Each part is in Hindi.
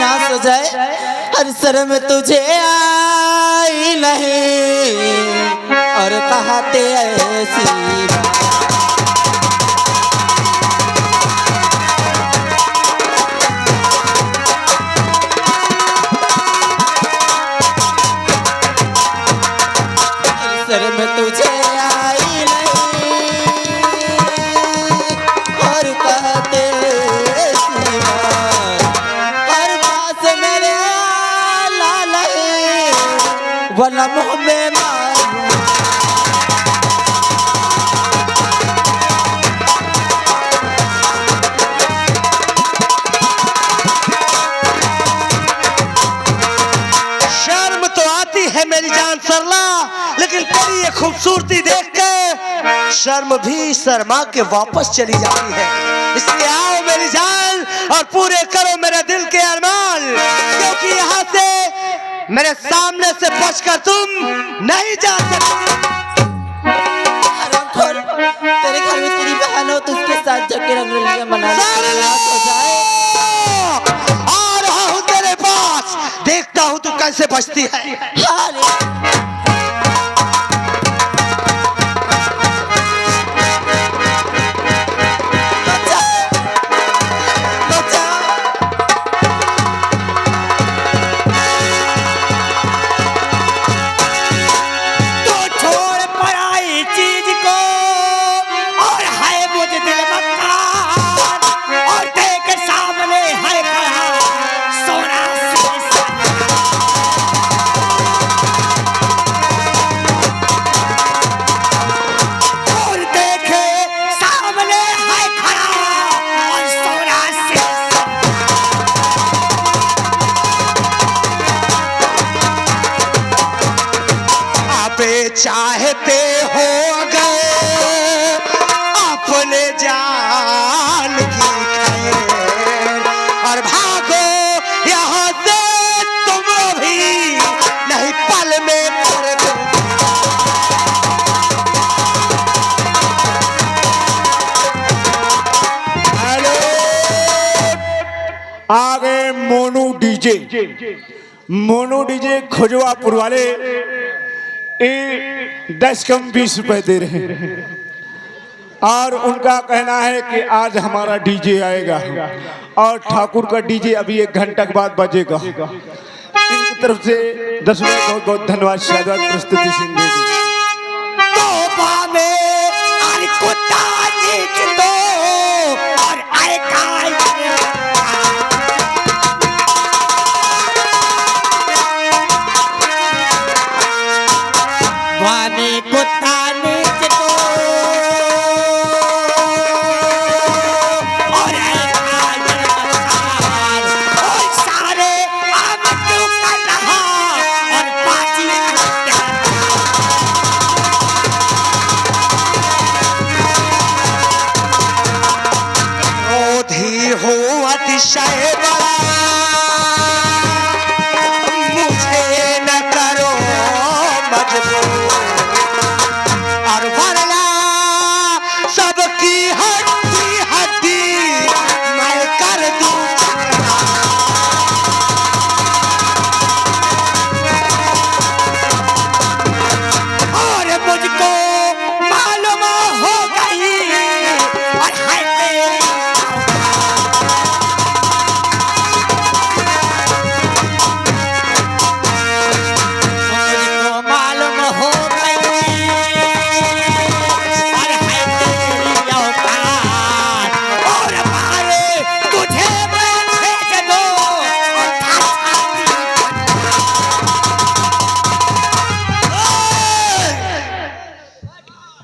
सत्यानाश हो जाए। हर शर्म तुझे आई नहीं और कहते ऐसी शर्म तुझे आई नहीं और कहते हर पास मेरे लाल वला मुँह में मारूं। शर्म तो आती है मेरी जान सरला, लेकिन तेरी ये खूबसूरती देख के शर्म भी शर्मा के वापस चली जाती है। इसलिए आओ मेरी जान और पूरे करो मेरे दिल के अरमान, क्योंकि यहाँ से मेरे सामने से बचकर तुम नहीं जा सकते। तेरे घर में तेरी बहन हो तो उसके साथ जाके रंगोलियां मना हो जाए। आ रहा हूँ तेरे पास, देखता हूँ तू कैसे बचती है। चाहते हो अगर अपने जान की खैर और भागो यहाँ से तुम भी नहीं पल में पड़ दो। हेलो, आगे मोनू डीजे खुजवापुर वाले 10 कम 20 रुपए दे रहे हैं और उनका कहना है कि आज हमारा डीजे आएगा और ठाकुर का डीजे अभी 1 घंटा के बाद बजेगा। इनकी तरफ से 10 रुपए बहुत बहुत धन्यवाद। शादात प्रस्तुति सिंह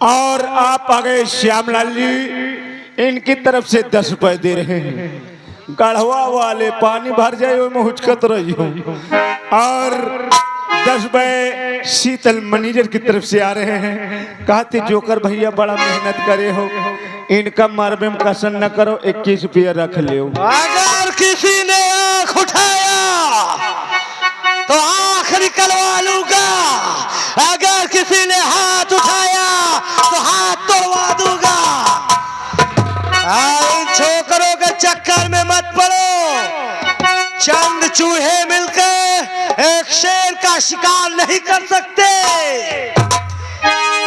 और आप आ गए श्यामलाल जी, इनकी तरफ से 10 रुपए दे रहे हैं। गढ़वा वाले पानी भर जाए वो में हुचकत रही हूँ। और 10 रुपए शीतल मैनेजर की तरफ से आ रहे हैं। कहते जोकर भैया बड़ा मेहनत करे हो, इनका मारबे में कसन न करो, 21 रुपया रख लियो। अगर किसी ने आँख उठाया तो आँख निकलवा लूंगा, अगर किसी ने हाथ उठाया तो हाथ तोड़वा दूंगा। इन छोकरों के चक्कर में मत पड़ो, चंद चूहे मिलकर एक शेर का शिकार नहीं कर सकते।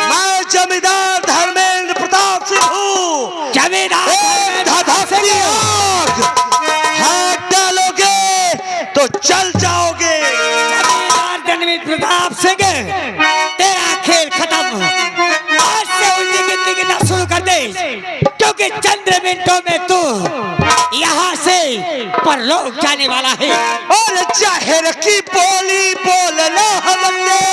मैं जमींदार धर्मेंद्र प्रताप सिंह हूँ। जमींदार हाथ डालोगे तो चल जाओगे। जमींदार धर्मेंद्र प्रताप सिंह, तेरा खेल खत्म। आज से उनकी गिनती गिनना शुरू कर दे, क्योंकि चंद मिनटों में तू यहाँ से परलोक जाने वाला है। और जाहिर की बोली बोलना हमने,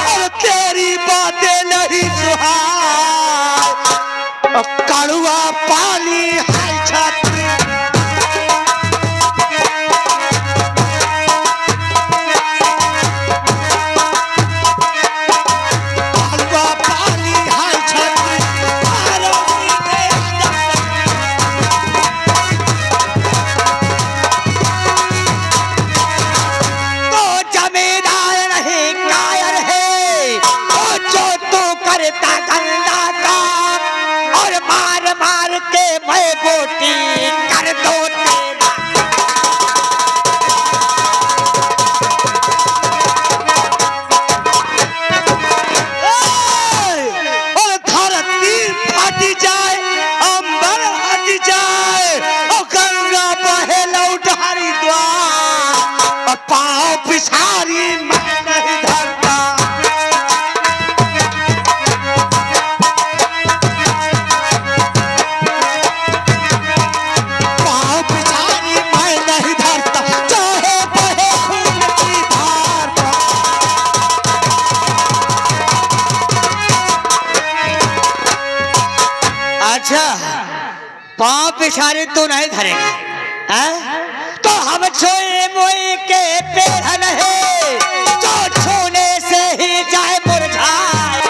और तेरी बातें नहीं सुहाए। अब कड़वा पानी है छात्री, कड़वा पानी है छात्री। तो जमींदार नहीं कायर है, वो जो तू करता गंदा काम, और मार मार के मैं बोटी कर दो तेरा। और धरती फट जाए, अंबर हट जाए, और गंगा बहे लौट हरिद्वार, और पाँव पिछारी मैं नहीं धरता। पाँव पिछारी मैं नहीं धरता, चाहे बहे खून की धार। अच्छा, पाँव पिछाड़ी तू नहीं धरेगा, हैं? तो हम छोए मोए के पेड़ है, जो छूने से ही जाए मुरझाए।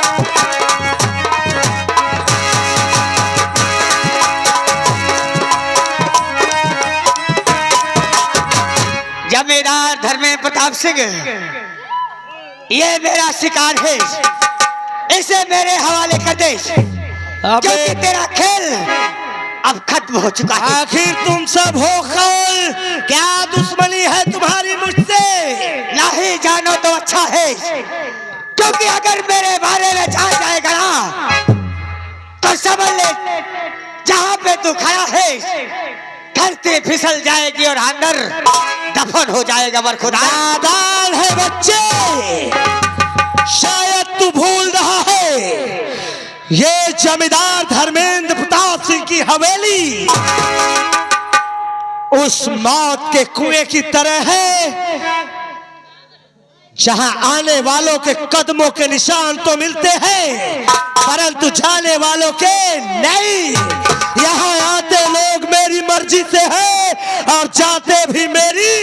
जमींदार धर्मेंद्र प्रताप सिंह, ये मेरा शिकार है, इसे मेरे हवाले कर दे, क्योंकि तेरा खेल अब खत्म हो चुका है। आखिर तुम सब हो कौन? क्या दुश्मनी है तुम्हारी मुझसे? नहीं जानो तो अच्छा है, क्योंकि अगर मेरे बारे में जान जाएगा ना, तो समझ ले जहाँ पे तू खड़ा है धरती फिसल जाएगी और अंदर दफन हो जाएगा। बरखुदा नादान है बच्चे, शायद तू भूल रहा है, ये जमींदार धर्मेंद्र प्रताप सिंह की हवेली उस मौत के कुएं की तरह है, जहां आने वालों के कदमों के निशान तो मिलते हैं, परंतु जाने वालों के नहीं। यहाँ आते लोग मेरी मर्जी से हैं और जाते भी मेरी।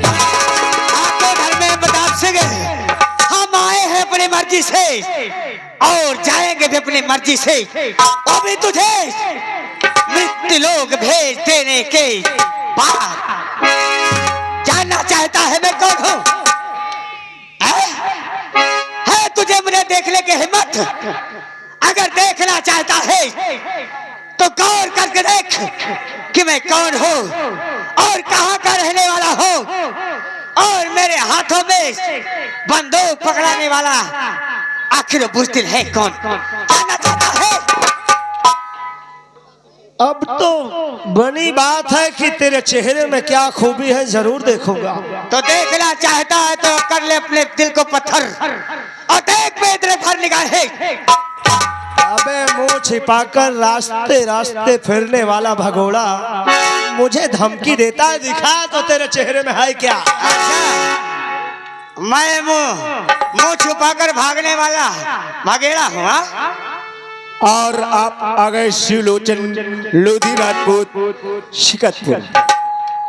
आपके घर में प्रताप सिंह, हम आए हैं अपनी मर्जी से और जाएंगे भी अपनी मर्जी से। अभी तुझे मृत्यु लोग भेज देने के बाद जानना चाहता है मैं कौन हूँ? है तुझे मुझे देखने की हिम्मत? अगर देखना चाहता है तो गौर करके देख कि मैं कौन हूँ और कहाँ का रहने वाला हूँ, और मेरे हाथों में बंदूक पकड़ाने वाला आखिर बुज़दिल है कौन? जानना चाहता है? अब तो बनी बात है कि तेरे चेहरे में क्या खूबी है, जरूर देखूंगा। तो देखना चाहता है तो कर ले अपने दिल को पत्थर और देख मैं इधर भर निगाहें। अबे मुंह छिपाकर रास्ते रास्ते फिरने वाला भगोड़ा मुझे धमकी देता है, दिखा तो तेरे चेहरे में है क्या? अच्छा, मैं मुंह छुपाकर भागने वाला भगेड़ा हूँ? हाँ? और आप आ गए शिवलोचन लोधी राजपूत शिकतपुर।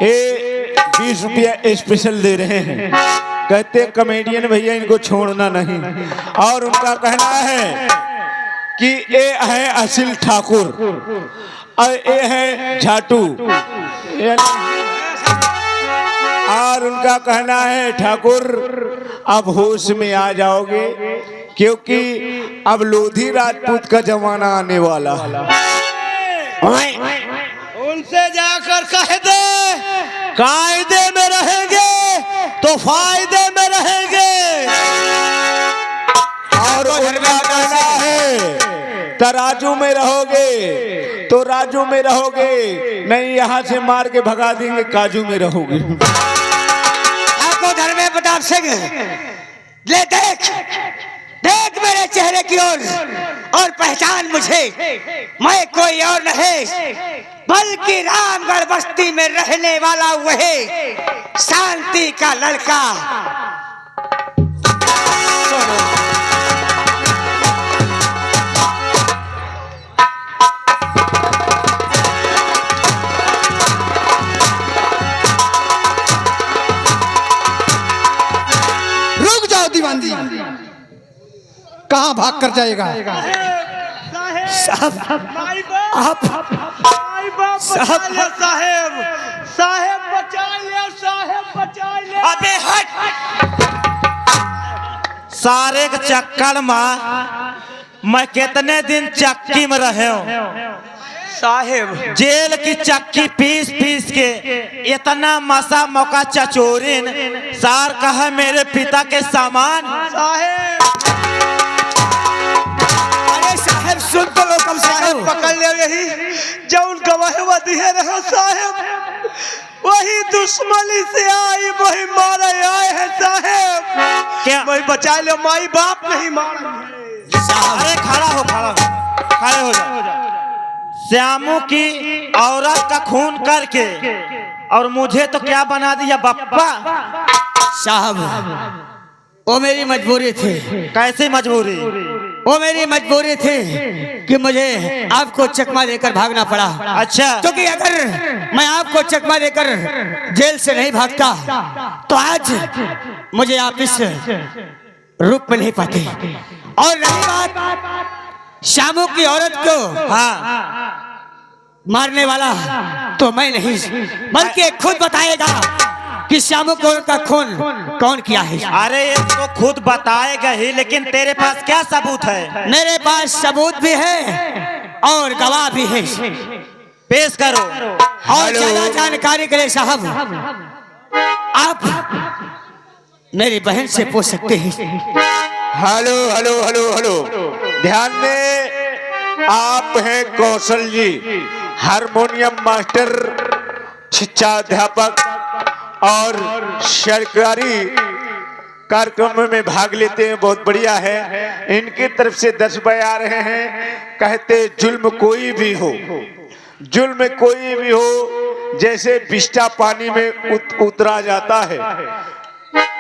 ये 20 रुपया स्पेशल दे रहे हैं, कहते कॉमेडियन भैया इनको छोड़ना नहीं। और उनका कहना है कि ये है असिल ठाकुर और ये है झाटू। और उनका कहना है ठाकुर अब होश में आ जाओगे, क्योंकि अब लोधी राजपूत का जमाना आने वाला है। उनसे जाकर कह दे कायदे में तो फायदे में रहेंगे। और उनका कहना है तराजू में रहोगे तो राजू में रहोगे, नहीं यहाँ से मार के भगा देंगे काजू में रहोगे। आपको धर्मेंद्र प्रताप सिंह, ले देख देख मेरे चेहरे की ओर और पहचान मुझे। मैं कोई और नहीं बल्कि रामगढ़ बस्ती में रहने वाला वही शांति का लड़का। रुक जाओ दीवान जी, कहाँ भाग कर जाएगा? साहब आप साहेब बचा ले, साहेब बचा ले। अबे हट। सारे के चक्कर में मैं कितने दिन चक्की में रहे हूँ साहेब जेल की चक्की पीस पीस के इतना मसा मौका चचोरिन सार कहा मेरे पिता के सामान। साहेब अरे साहब सुन तो लो कम से कम। पकड़ ले, यही जौन गवाह दिए रहे साहेब, वही दुश्मनी से आई वही मारे आए हैं साहेब। क्या वही बचा ले, माई बाप नहीं मारा। अरे खड़ा हो, खड़ा हो, खड़े हो जा। श्यामू की औरत का खून करके और मुझे तो क्या बना दिया बप्पा। साहब वो मेरी मजबूरी थी। कैसी मजबूरी? वो मेरी मजबूरी थी कि मुझे आपको चकमा देकर भागना पड़ा। अच्छा, क्योंकि अगर मैं आपको चकमा देकर जेल से नहीं भागता तो आज मुझे आप इस रूप में नहीं पाते। और रही बात शामू की औरत को हाँ मारने वाला तो मैं नहीं बल्कि खुद बताएगा कि शामू की औरत का खून कौन किया है। अरे ये तो खुद बताएगा ही, लेकिन तेरे पास क्या सबूत है? मेरे पास सबूत भी है और गवाह भी है। पेश करो। और ज्यादा जानकारी के लिए साहब आप मेरी बहन से पूछ सकते हैं। हेलो हेलो हेलो हेलो, ध्यान में, आप हैं कौशल जी, हारमोनियम मास्टर, शिक्षा अध्यापक और सरकारी कार्यक्रम में भाग लेते हैं, बहुत बढ़िया है। इनकी तरफ से 10 रुपए आ रहे हैं। कहते जुल्म कोई भी हो, जुल्म कोई भी हो, जैसे बिस्टा पानी में उतरा जाता है,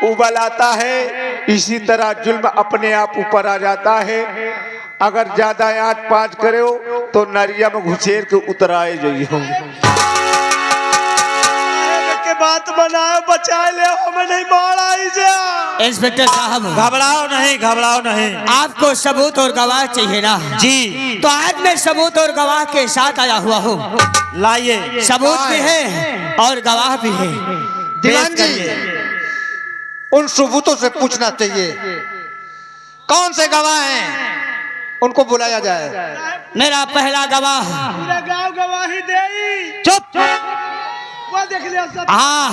उबल आता है, इसी तरह जुल्म अपने आप ऊपर आ जाता है। अगर ज्यादा आंच पाँच करे हो तो नरिया में घुसेर के उतराए जाइए। के बात बनाओ, बचा ले, हमें नहीं मारा ही जा। इंस्पेक्टर साहब घबराओ नहीं, घबराओ नहीं। आपको सबूत और गवाह चाहिए ना? जी, तो आज मैं सबूत और गवाह के साथ आया हुआ हूँ। लाइए। सबूत भी है और गवाह भी है। दीवान जी, उन सबूतों से पूछना चाहिए कौन से गवाह हैं, उनको बुलाया जाए। मेरा पहला गवाह। पूरा गांव गवाही दे। चुप। वो देख लिया सब। हाँ,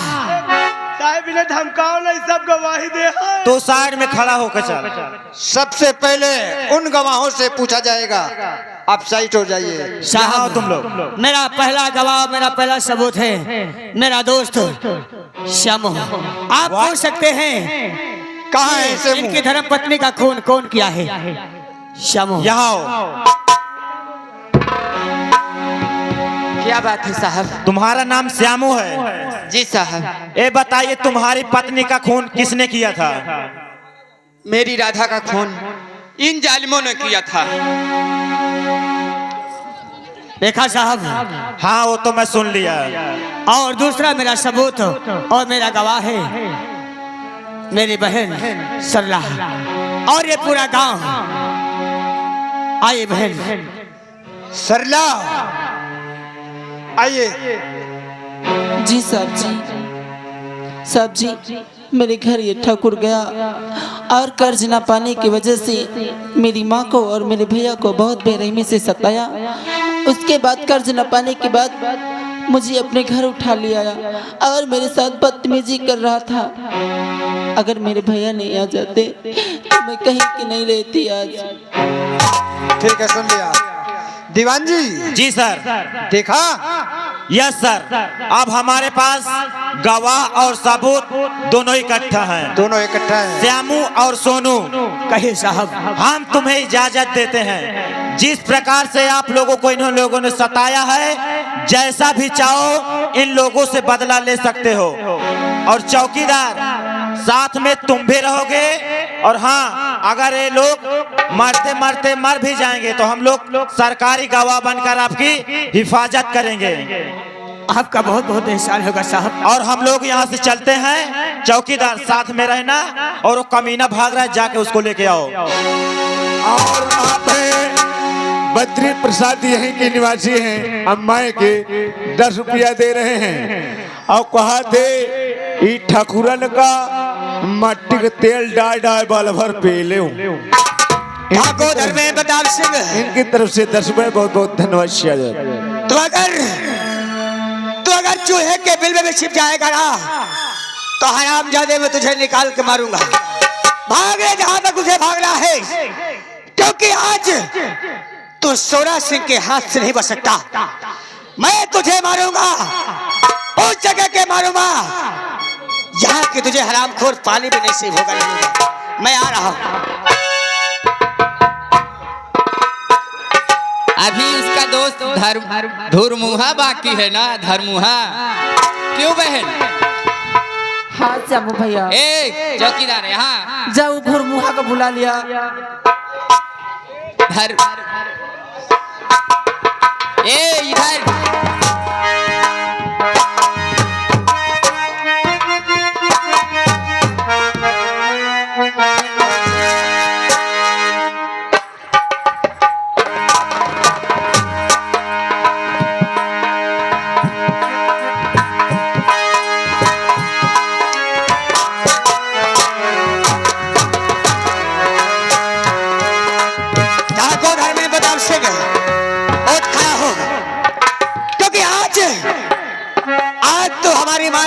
साहब इन्हें धमकाओ नहीं, सब गवाही दे। तो साइड में खड़ा होकर चल। सबसे पहले उन गवाहों से पूछा जाएगा। आप साइड हो जाइए। यहाँ साहब तुम लोग। मेरा पहला गवाह, मेरा पहला सबूत है मेरा दोस्त श्यामू। आप पूछ सकते हैं कहाँ है ऐसे इनकी धर्म पत्नी का खून कौन किया है? श्यामू। यहाँ आओ। क्या बात है साहब? तुम्हारा नाम श्यामू है? जी साहब। ये बताइए तुम्हारी पत्नी का खून किसने किया था? मेरी राधा का खून इन जालिमों ने किया था। देखा साहब? हाँ, वो तो मैं सुन लिया। और दूसरा मेरा सबूत और मेरा गवाह है मेरी बहन सरला और ये पूरा गांव। आइए बहन सरला, आइए। जी साहब जी। साहब जी, मेरे घर ये ठाकुर गया और कर्ज न पाने की वजह से मेरी माँ को और मेरे भैया को बहुत बेरहमी से सताया। उसके बाद कर्ज न पाने के बाद मुझे अपने घर उठा लिया और मेरे साथ बदतमीजी कर रहा था। अगर मेरे भैया नहीं आ जाते तो मैं कहीं की नहीं रहती आज। ठीक है, सुन लिया। दीवान जी, जी सर। देखा? Yes sir. अब हमारे पास गवाह और सबूत दोनों इकट्ठा हैं। दोनों इकट्ठा है। श्यामू और सोनू, कहिए साहब। हम तुम्हें इजाजत देते हैं। जिस प्रकार से आप लोगों को इन लोगों ने सताया है, जैसा भी चाहो इन लोगों से बदला ले सकते हो। और चौकीदार, साथ में तुम भी रहोगे। और हाँ, अगर ये लोग मरते मरते मर भी जाएंगे तो हम लोग सरकारी गवाह बनकर आपकी हिफाजत करेंगे। आपका बहुत बहुत एहसान होगा साहब। और हम लोग यहाँ से चलते हैं। चौकीदार साथ में रहना। और वो कमीना भाग रहा है, जाके उसको लेके आओ। और आप हैं बद्री प्रसाद, यहीं के निवासी हैं। अम्मा के 10 रुपया दे रहे हैं और कहा थे ई ठाकुरन का मट्टी का तेल डाल बाल भर पे ले। ठाकुर धर्मेंद्र प्रताप सिंह, इनकी तरफ से 10 रुपये बहुत बहुत धन्यवाद। तो अगर चूहे के बिल में भी छिप जाएगा ना तो हरामजादे में तुझे निकाल के मारूंगा। भागे जहां तक तुझे भागना है, क्योंकि आज तू सोना सिंह के हाथ से नहीं बच सकता। मैं तुझे मारूंगा, उस जगह के मारूंगा जहां कि तुझे हरामखोर पानी भी नसीब होगा नहीं। मैं आ रहा हूं। अभी उसका दोस्त धुरमुहा बाकी है ना, धरमुहा। क्यों बहन? हाँ श्यामू भैया। ए चौकीदार है, हाँ जाओ घुरमुहा को बुला लिया। धर ए इधर।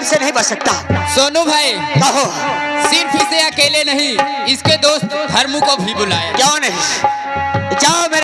से नहीं बच सकता। सोनू भाई, कहो। सिर्फ इसे अकेले नहीं, इसके दोस्त धर्मू को भी बुलाया। क्यों नहीं? जाओ मेरे